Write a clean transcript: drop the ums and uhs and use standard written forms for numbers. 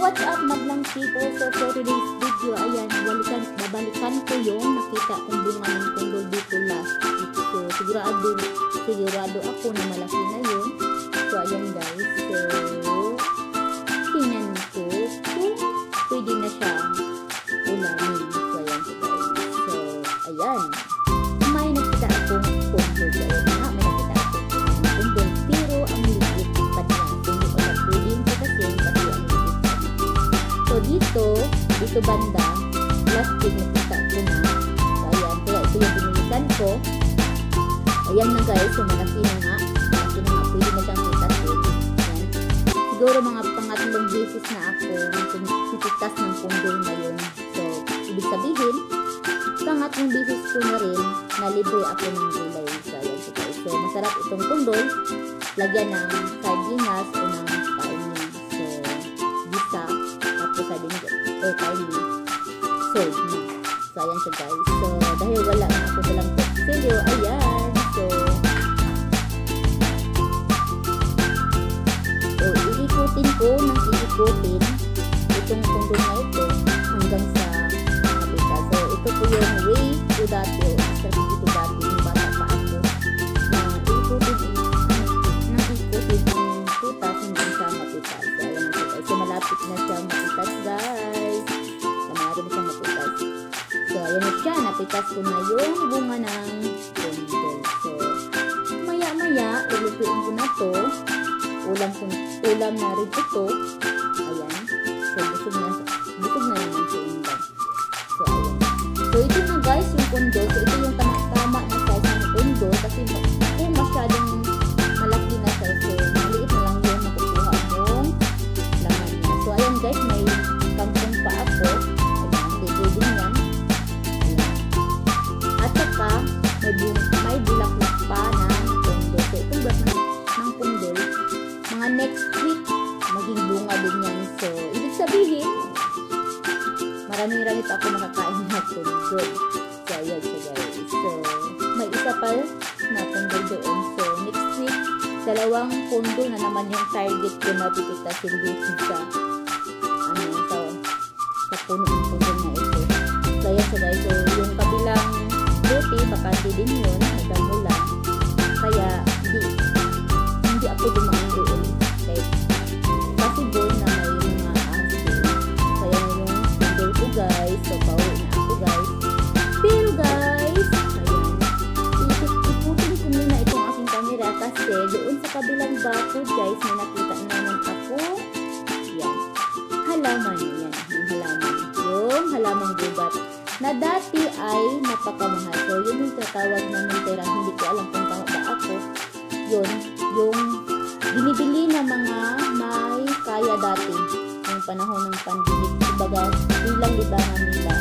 What's up madlang people? So for today's video, ayan, babalikan ko yung nakita kong bunga ng kondol dito last week. So sigurado ako na malaki na yun. So ayan guys, so tingnan ko kung pwede na siya ulamin. So ayan so guys, so ayan, may nakita akong kondol. So ayan nga, may nakita akong kondol, pero ang liit pa niya. So hindi ko na pwedeng patasin kasi ang liit. So dito banda, last week nakita ko na. So ayan, kaya ito yung pinilitan ko. Ayan na guys, so malaki na nga, pwede na siyang pitasin. Ayan. Siguro mga pangatlong beses na ako pipitas ng kondol ngayon. So, ibig sabihin, pangatlong beses ko na rin na libre ako ng gulay. So, ayan so guys. So, masarap itong kondol, lagyan ng sardinas o ng kainin. So, bisa, tapos sardinas o kainin. So, ayan so guys. So, dahil wala na ako dalang tortillo, ayan. So, iikutin ko ng iikutin itong kondol na ito hanggang sa kapita. So, ito po yung way to dati o strategy to dati yung bata pa ako na iikutin ang putas hanggang sa mapitas. So, ayan na guys. So, malapit na siya mapitas guys. So, malapit na siya mapitas. So, ayan na siya. Napitas ko na yung bunga ng kondol. So, maya-maya, ilutuin ko na to. Ulam na rin ito. Ayan. So, busog na naman siya yung bag. So, ayan. So, ito na guys, yung kondol. So, ito yung tama na size ng kondol. Kasi kung masyadong malaki na siya, so, maliit na lang yung makukuha mong laman niya. So, ayan guys, may kangkong pa ako. Ayan, pwede din yan. Ayan. At saka, may bulaklak pa ng kondol. So, itong gas ng kondol, mga next week, maging bunga din yan. So, ibig sabihin, marami-rami pa ako makakain na kondol. So, ayan so guys. So, may isa pa na kondol doon. So, next week, dalawang kondol na naman yung target ko na pipitasin dito sa puno ng kondol na ito. So, ayan so guys. So, yung kabilang buti, bakante din yun, nagdamo lang. Kaya, hindi ako dumaan doon. Possible na may mga aso. So, yan yung kondol ko guys. So, pauwi na ako guys. Pero guys, ayan, ikutin ko muna itong aking camera kasi doon sa kabilang bakod guys, may nakita naman ako. Yan. Halaman. Yan. Yung halamang gubat na dati ay napakamahal. So, yun yung tatawag namin pera. Hindi ko alam kung tama ba ako. Yun, yung binibili ng mga may kaya dati yung panahon ng pandemic, kumbaga bilang libangan nila